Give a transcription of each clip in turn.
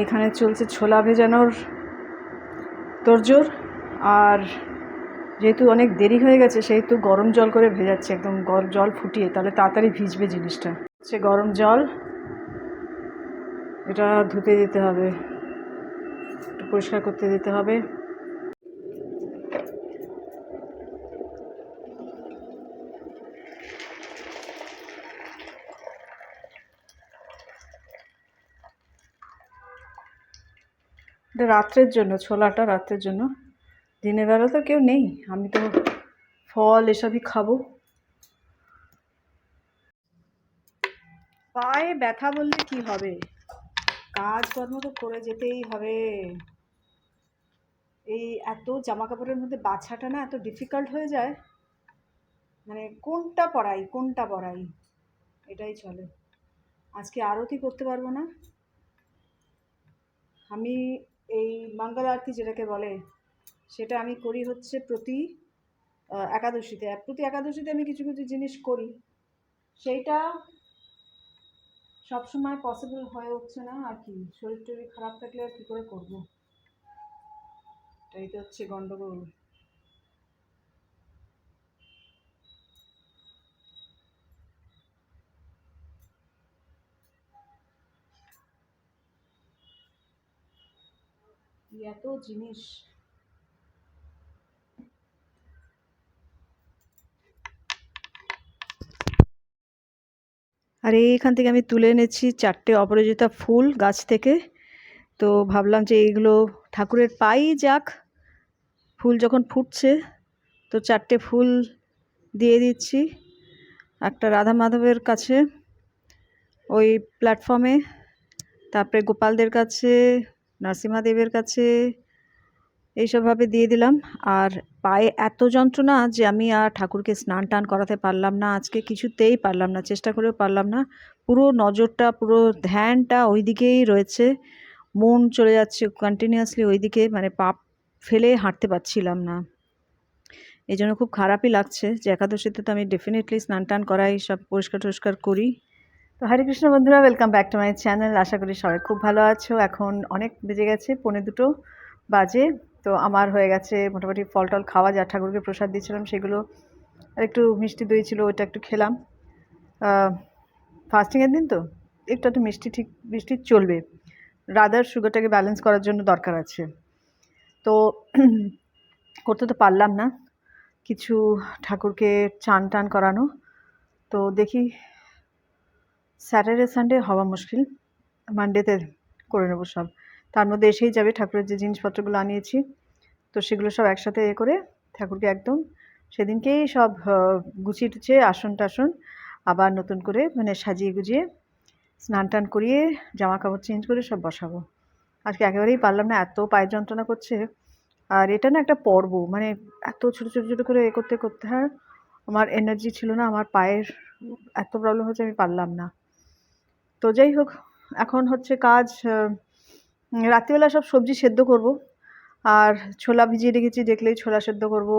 এখানে চলছে ছোলা ভেজানোর তোড়জোড়। আর যেহেতু অনেক দেরি হয়ে গেছে সেহেতু গরম জল করে ভেজাচ্ছে, একদম জল ফুটিয়ে, তাহলে তাড়াতাড়ি ভিজবে জিনিসটা। সে গরম জল, এটা ধুতে দিতে হবে, একটু পরিষ্কার করতে দিতে হবে। এটা রাত্রের জন্য, ছোলাটা রাত্রের জন্য। দিনের বেলা তো কেউ নেই, আমি তো ফল এসবই খাবো। পায়ে ব্যথা বললে কি হবে, কাজকর্ম তো করে যেতেই হবে। এই এত জামা কাপড়ের মধ্যে বাছাটা না এত ডিফিকাল্ট হয়ে যায়, মানে কোনটা পরাই এটাই চলে। আজকে আরতি করতে পারবো না আমি। এই মঙ্গল আরতি যেটাকে বলে, সেটা আমি করি হচ্ছে প্রতি একাদশীতে আমি কিছু কিছু জিনিস করি, সেইটা সবসময় পসিবল হয়ে উঠছে না আর কি। শরীর টরীর খারাপ থাকলে আর কী করে করবো, এটাই তো হচ্ছে গন্ডগোল। এত জিনিস, আর এইখান থেকে আমি তুলে এনেছি 4টে অপরাজিতা ফুল গাছ থেকে। তো ভাবলাম যে এইগুলো ঠাকুরের পাই যাক, ফুল যখন ফুটছে তো 4টে ফুল দিয়ে দিচ্ছি। একটা রাধা মাধবের কাছে ওই প্ল্যাটফর্মে, তারপরে গোপালদের কাছে, নরসিংহদেবের কাছে, এইসবভাবে দিয়ে দিলাম। আর পায়ে এত যন্ত্রণা যে আমি আর ঠাকুরকে স্নান টান করাতে পারলাম না আজকে, কিছুতেই পারলাম না, চেষ্টা করেও পারলাম না। পুরো নজরটা, পুরো ধ্যানটা ওই দিকেই রয়েছে, মন চলে যাচ্ছে কন্টিনিউয়াসলি ওই দিকে, মানে পাপ ফেলে হাঁটতে পারছিলাম না। এই জন্য খুব খারাপই লাগছে যে একাদশীতে তো আমি ডেফিনেটলি স্নান টান করাই, সব পরিষ্কার টরিষ্কার করি। তো হরে কৃষ্ণ বন্ধুরা, welcome back to my channel. আশা করি সবাই খুব ভালো আছো। এখন অনেক বেজে গেছে, 1:45 বাজে। তো আমার হয়ে গেছে মোটামুটি ফল টল খাওয়া, যা ঠাকুরকে প্রসাদ দিয়েছিলাম সেগুলো, আর একটু মিষ্টি দই ছিল ওইটা একটু খেলাম। ফাস্টিংয়ের দিন তো একটু একটু মিষ্টি চলবে, রাদার সুগারটাকে ব্যালেন্স করার জন্য দরকার আছে। তো করতে তো পারলাম না কিছু, ঠাকুরকে চান টান করানো। তো দেখি স্যাটারডে সানডে হওয়া মুশকিল, মানডেতে করে নেবো সব। তার মধ্যে এসেই যাবে ঠাকুরের যে জিনিসপত্রগুলো আনিয়েছি, তো সেগুলো সব একসাথে করে ঠাকুরকে একদম সেদিনকেই সব গুছিয়ে টুছিয়ে আসন টাসন আবার নতুন করে মানে সাজিয়ে গুজিয়ে স্নান টান করিয়ে জামা কাপড় চেঞ্জ করে সব বসাবো। আজকে একেবারেই পারলাম না, এত পায়ের যন্ত্রণা করছে। আর এটা না একটা পর্ব, মানে এত ছোটো ছোটো ছোটো করে করতে করতে হয়, আমার এনার্জি ছিল না, আমার পায়ের এত প্রবলেম হচ্ছে, আমি পারলাম না। তো যাই হোক, এখন হচ্ছে কাজ, রাত্রিবেলা সব সবজি সেদ্ধ করব, আর ছোলা ভিজিয়ে রেখেছি, দেখলেই ছোলা সেদ্ধ করব।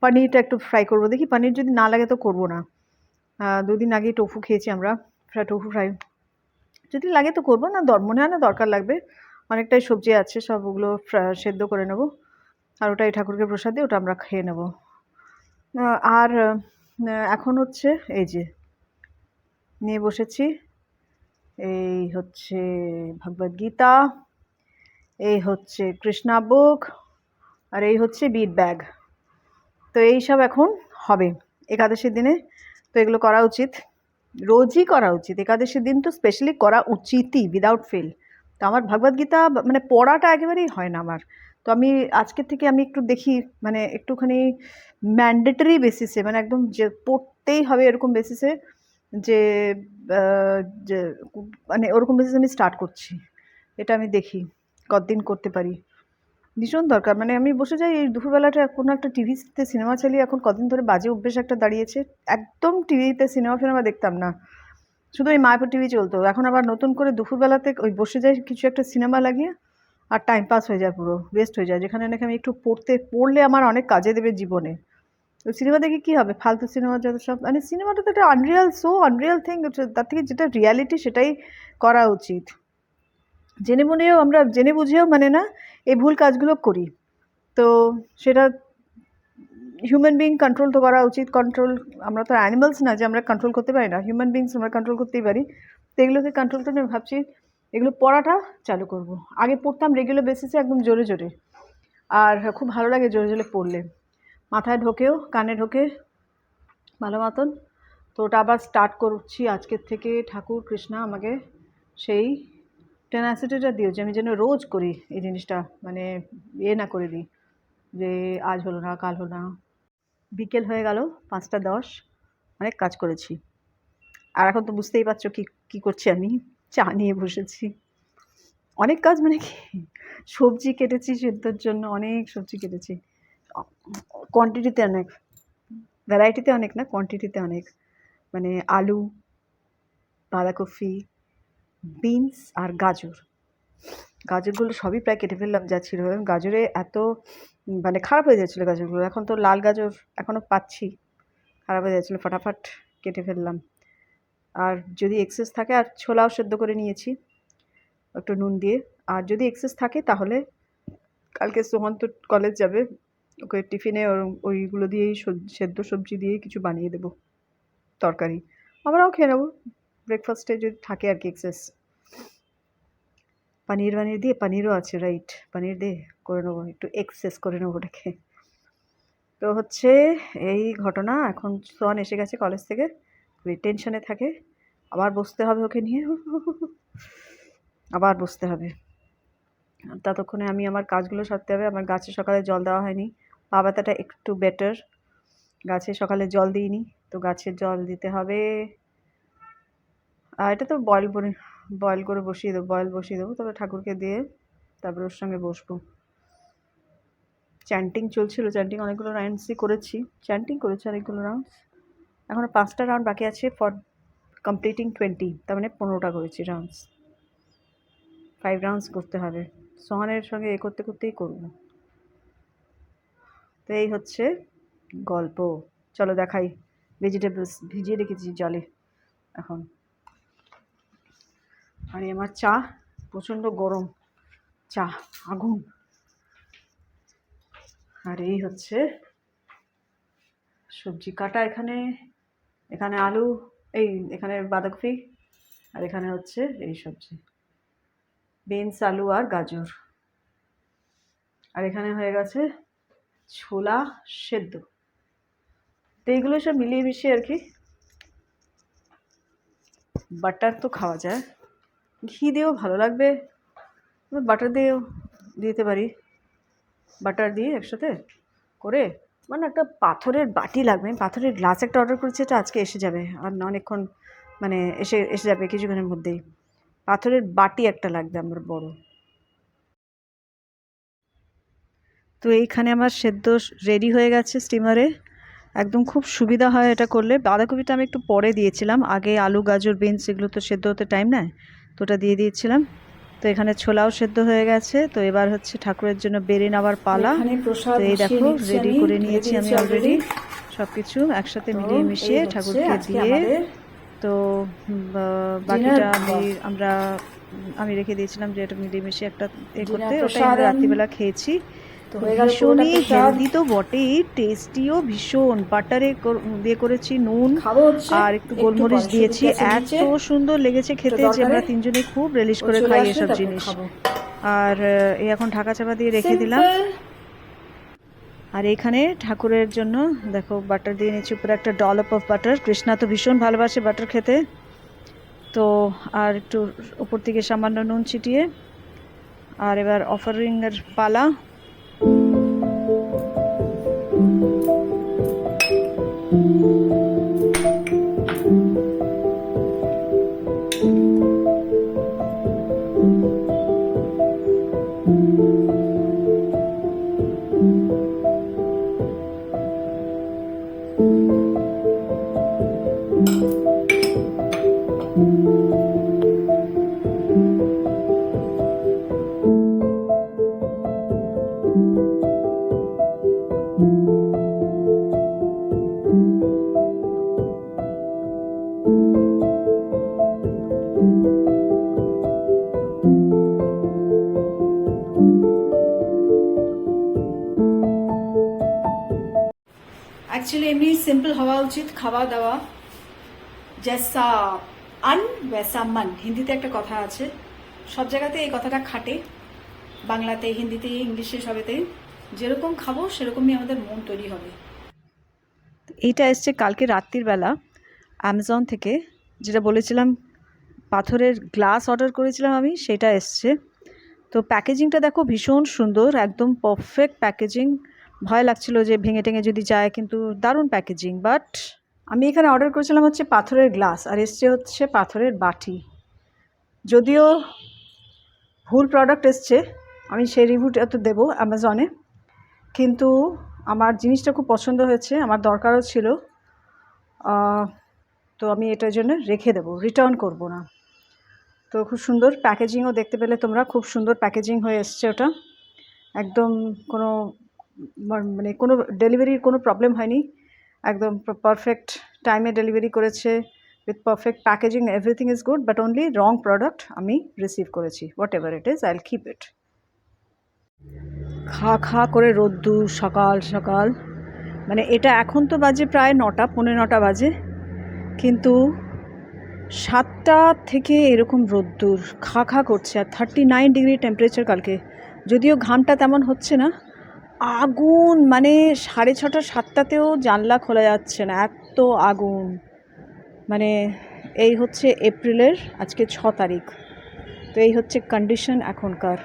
পনিরটা একটু ফ্রাই করব, দেখি পনির যদি না লাগে তো করব না। 2 দিন আগে টোফু খেয়েছি আমরা, টোফু ফ্রাই, যদি লাগে তো করবো না, মনে হয় না দরকার লাগবে। অনেকটাই সবজি আছে, সব ওগুলো সেদ্ধ করে নেব, আর ওটাই ঠাকুরকে প্রসাদ দিয়ে ওটা আমরা খেয়ে নেব। আর এখন হচ্ছে এই যে নিয়ে বসেছি, এই হচ্ছে ভগবদ্গীতা, এই হচ্ছে কৃষ্ণা বুক, আর এই হচ্ছে বিট ব্যাগ। তো এই সব এখন হবে একাদশীর দিনে, তো এগুলো করা উচিত, রোজই করা উচিত। একাদশীর দিন তো স্পেশালি করা উচিতই, উইদাউট ফেল। তো আমার ভগবদ্গীতা মানে পড়াটা একেবারেই হয় না আমার। তো আমি আজকের থেকে আমি একটু দেখি, মানে একটুখানি ম্যান্ডেটরি বেসিসে, মানে একদম যে পড়তেই হবে এরকম বেসিসে, যে যে মানে ওরকম বেসিসে আমি স্টার্ট করছি। এটা আমি দেখি কতদিন করতে পারি, ভীষণ দরকার। মানে আমি বসে যাই এই দুপুরবেলাটা, কোনো একটা টিভিতে সিনেমা চালিয়ে, এখন কদিন ধরে বাজে অভ্যেস একটা দাঁড়িয়েছে, একদম টিভিতে সিনেমা ফিনেমা দেখতাম না, শুধু ওই মায়াপুর টিভি চলতো। এখন আবার নতুন করে দুপুরবেলাতে ওই বসে যাই কিছু একটা সিনেমা লাগিয়ে, আর টাইম পাস হয়ে যায়, পুরো ওয়েস্ট হয়ে যায়। যেখানে নাকি আমি একটু পড়লে আমার অনেক কাজে দেবে জীবনে, তো সিনেমা দেখে কী হবে, ফালতু সিনেমা যত সব, মানে সিনেমাটা তো একটা আনরিয়াল, সো আনরিয়াল থিং, তার থেকে যেটা রিয়ালিটি সেটাই করা উচিত। জেনে বুঝেও মানে না এই ভুল কাজগুলো করি, তো সেটা হিউম্যান বিইং কন্ট্রোল তো করা উচিত। কন্ট্রোল, আমরা তো অ্যানিমালস না যে আমরা কন্ট্রোল করতে পারি না, হিউম্যান বিইংস আমরা কন্ট্রোল করতেই পারি। তো এগুলোকে কন্ট্রোল করে আমি ভাবছি এগুলো পড়াটা চালু করব। আগে পড়তাম রেগুলার বেসিসে একদম জোরে জোরে, আর খুব ভালো লাগে জোরে জোরে পড়লে, মাথায় ঢোকেও, কানে ঢোকে ভালো মতন। তো ওটা আবার স্টার্ট করছি আজকের থেকে। ঠাকুর কৃষ্ণা আমাকে সেই টেনাসিটিটা দিও যে আমি যেন রোজ করি এই জিনিসটা, মানে না করে দিই যে আজ হলো না, কাল হলো না। বিকেল হয়ে গেল 5টা 10, অনেক কাজ করেছি। আর এখন তো বুঝতেই পারছো কি করছি, আমি চা নিয়ে বসেছি। অনেক কাজ মানে কি, সবজি কেটেছি সেদ্ধর জন্য, অনেক সবজি কেটেছি, কোয়ান্টিটিতে অনেক, ভ্যারাইটিতে অনেক না, কোয়ান্টিটিতে অনেক। মানে আলু, বাঁধাকপি, বিনস আর গাজরগুলো সবই প্রায় কেটে ফেললাম যা ছিল। গাজরে এত মানে খারাপ হয়ে যাচ্ছিলো গাজরগুলো, এখন তো লাল গাজর এখনও পাচ্ছি, খারাপ হয়ে যাচ্ছিলো, ফটাফট কেটে ফেললাম। আর যদি এক্সেস থাকে, আর ছোলাও সেদ্ধ করে নিয়েছি একটু নুন দিয়ে। আর যদি এক্সেস থাকে তাহলে কালকে সোহন তো কলেজ যাবে, ওকে টিফিনে ওইগুলো দিয়েই সেদ্ধ সবজি দিয়েই কিছু বানিয়ে দেবো তরকারি, আমরাও খেয়ে নেবো ব্রেকফাস্টে যদি থাকে আর কি এক্সেস। পানির দিয়ে, পানিরও আছে রাইট, পানির দিয়ে করে নেবো, একটু এক্সেস করে নেবো ওটাকে। তো হচ্ছে এই ঘটনা। এখন সোহান এসে গেছে কলেজ থেকে, খুবই টেনশনে থাকে, আবার বসতে হবে ওকে নিয়ে, আবার বসতে হবে। ততক্ষণে আমি আমার কাজগুলো সারতে হবে। আমার গাছে সকালে জল দেওয়া হয়নি, পা ব্যথাটা একটু বেটার, গাছে সকালে জল দিইনি, তো গাছের জল দিতে হবে। আর এটা তো বয়েল করে বসিয়ে দেবো, তবে ঠাকুরকে দিয়ে তারপরে ওর সঙ্গে বসবো। চ্যান্টিং চলছিল, চ্যান্টিং অনেকগুলো রাউন্ডসই করেছি, অনেকগুলো রাউন্ডস, এখনও 5টা রাউন্ড বাকি আছে ফর কমপ্লিটিং 20, তার মানে 15টা করেছি রাউন্ডস, 5 রাউন্ডস করতে হবে। সোহানের সঙ্গে করতে করতেই করবো। তো এই হচ্ছে গল্প। চলো দেখাই, ভেজিটেবলস ভিজিয়ে রেখেছি জলে এখন। আর আমার চা প্রচণ্ড গরম, চা আগুন। আর এই হচ্ছে সবজি কাটা, এখানে আলু, এখানে বাঁধাকপি, আর এখানে হচ্ছে এই সবজি বিনস, আলু আর গাজর। আর এখানে হয়ে গেছে ছোলা সেদ্ধ। তো এইগুলো সব মিলিয়ে মিশিয়ে আর কি। বাটার তো খাওয়া যায়, ঘি দিয়েও ভালো লাগবে, বাটার দিয়েও দিতে পারি, বাটার দিয়ে একসাথে করে। মানে একটা পাথরের বাটি লাগবে, আমি পাথরের গ্লাস একটা অর্ডার করেছি, এটা আজকে এসে যাবে, আর অনেকক্ষণ মানে এসে যাবে কিছুক্ষণের মধ্যেই। পাথরের বাটি একটা লাগবে আমার বড়। তো এইখানে আমার সেদ্ধ রেডি হয়ে গেছে স্টিমারে, একদম খুব সুবিধা হয় এটা করলে। বাঁধাকপিটা আমি একটু পরে দিয়েছিলাম, আগে আলু, গাজর, বিনস এগুলো তো সেদ্ধ হতে টাইম নেয়, তো ওটা দিয়ে দিয়েছিলাম। তো এখানে ছোলাও সেদ্ধ হয়ে গেছে। তো এবার হচ্ছে ঠাকুরের জন্য বেড়ে নেওয়ার পালা। তো এই দেখো রেডি করে নিয়েছি আমি অলরেডি, সব কিছু একসাথে মিলিয়ে মিশিয়ে ঠাকুরকে দিয়ে। তো বাকিটা আমি রেখে দিয়েছিলাম যে এটা মিলিয়ে মিশিয়ে একটা করতে, ওটা আমরা রাত্রিবেলা খেয়েছি। ভীষণই হেলদি তো বটেই, টেস্টিও ভীষণ। বাটারে দিয়ে করেছি, নুন আর একটু গোলমরিচ দিয়েছি, এত সুন্দর লেগেছে খেতে যে আমরা 3জনে খুব রিলিশ করে খাই এসব জিনিস। আর এখন ঢাকা চাপা দিয়ে রেখে দিলাম। আর এখানে ঠাকুরের জন্য দেখো বাটার দিয়ে নিচ্ছি, উপরে একটা ডলপ অফ বাটার। কৃষ্ণা তো ভীষণ ভালোবাসে বাটার খেতে, তো আর একটু উপর থেকে সামান্য নুন ছিটিয়ে। আর এবার অফারিংয়ের পালা। অ্যাকচুয়ালি এমনি সিম্পল হওয়া উচিত খাওয়া দাওয়া, জৈসা আন वैसा मन, হিন্দিতে একটা কথা আছে, সব জায়গাতে এই কথাটা খাটে, বাংলাতে, হিন্দিতে, ইংলিশে, সবেতেই যেরকম খাবো সেরকমই আমাদের মন তৈরি হবে। এইটা এসছে কালকে রাত্রির বেলা অ্যামাজন থেকে, যেটা বলেছিলাম পাথরের গ্লাস অর্ডার করেছিলাম আমি, সেটা এসছে। তো প্যাকেজিংটা দেখো ভীষণ সুন্দর, একদম পারফেক্ট প্যাকেজিং। ভয় লাগছিল যে ভেঙে টেঙে যদি যায়, কিন্তু দারুণ প্যাকেজিং। বাট আমি এখানে অর্ডার করেছিলাম হচ্ছে পাথরের গ্লাস, আর এসছে হচ্ছে পাথরের বাটি। যদিও ভুল প্রোডাক্ট এসছে, আমি সেই রিভিউটা তো দেবো অ্যামাজনে, কিন্তু আমার জিনিসটা খুব পছন্দ হয়েছে, আমার দরকারও ছিল, তো আমি এটার জন্য রেখে দেবো, রিটার্ন করব না। তো খুব সুন্দর প্যাকেজিংও দেখতে পেলে তোমরা, খুব সুন্দর প্যাকেজিং হয়ে এসছে ওটা, একদম কোনো মানে কোনো ডেলিভারির কোনো প্রবলেম হয়নি, একদম পারফেক্ট টাইমে ডেলিভারি করেছে, with perfect packaging, everything is good, but only wrong product আমি রিসিভ করেছি। What ever it is, I will keep it. খা খা করে রোদ্দুর সকাল সকাল, মানে এটা এখন তো বাজে প্রায় 9টা, পৌনে 9টা বাজে, কিন্তু 7টা থেকে এরকম রোদ্দুর খা খা করছে, আর 39 ডিগ্রি টেম্পারেচার কালকে। যদিও ঘামটা তেমন হচ্ছে না, আগুন, মানে 6:30 7টাতেও জানলা খোলা যাচ্ছে না, এত আগুন। মানে এই হচ্ছে এপ্রিলের আজকে 6 তারিখ, তো এই হচ্ছে কন্ডিশন এখনকার।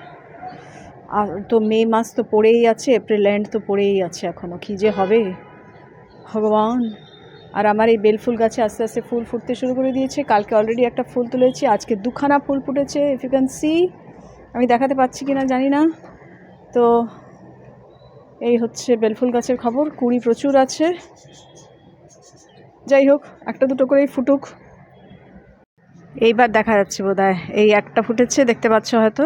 আর তো মে মাস তো পড়েই আছে, এপ্রিল এন্ড তো পড়েই আছে, এখনও কী যে হবে ভগবান। আর আমার এই বেলফুল গাছে আস্তে আস্তে ফুল ফুটতে শুরু করে দিয়েছে, কালকে অলরেডি একটা ফুল তুলেছি, আজকে 2খানা ফুল ফুটেছে, ইফ ইউ ক্যান সি। আমি দেখাতে পাচ্ছি কি না জানি না। তো এই হচ্ছে বেলফুল গাছের খবর, কুড়ি প্রচুর আছে, যাই হোক একটা দুটো করেই ফুটুক। এইবার দেখা যাচ্ছে বোধহয়, এই একটা ফুটেছে দেখতে পাচ্ছ হয়তো,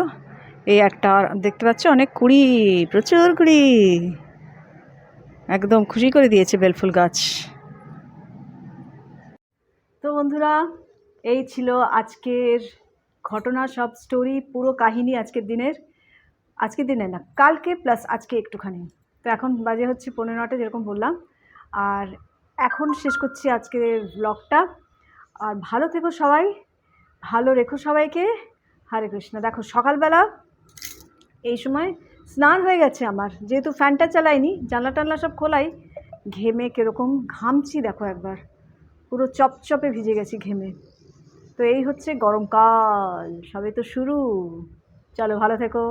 এই একটা দেখতে পাচ্ছ, অনেক কুড়ি, প্রচুর কুড়ি, একদম খুশি করে দিয়েছে বেলফুল গাছ। তো বন্ধুরা, এই ছিল আজকের ঘটনা, সব স্টোরি, পুরো কাহিনী আজকের দিনের না, কালকে প্লাস আজকে একটুখানি। তো এখন বাজে হচ্ছে 15টা, যেরকম বললাম, আর এখন শেষ করছি আজকের ব্লগটা। আর ভালো থেকো সবাই, ভালো রেখো সবাইকে, হরে কৃষ্ণ। দেখো সকালবেলা এই সময় স্নান হয়ে গেছে আমার, যেহেতু ফ্যানটা চালাইনি, জানলা টানলা সব খোলাই, ঘেমে কীরকম ঘামছি দেখো একবার, পুরো চপচপে ভিজে গেছি ঘেমে। তো এই হচ্ছে গরমকাল, সবে তো শুরু। চলো ভালো থেকো।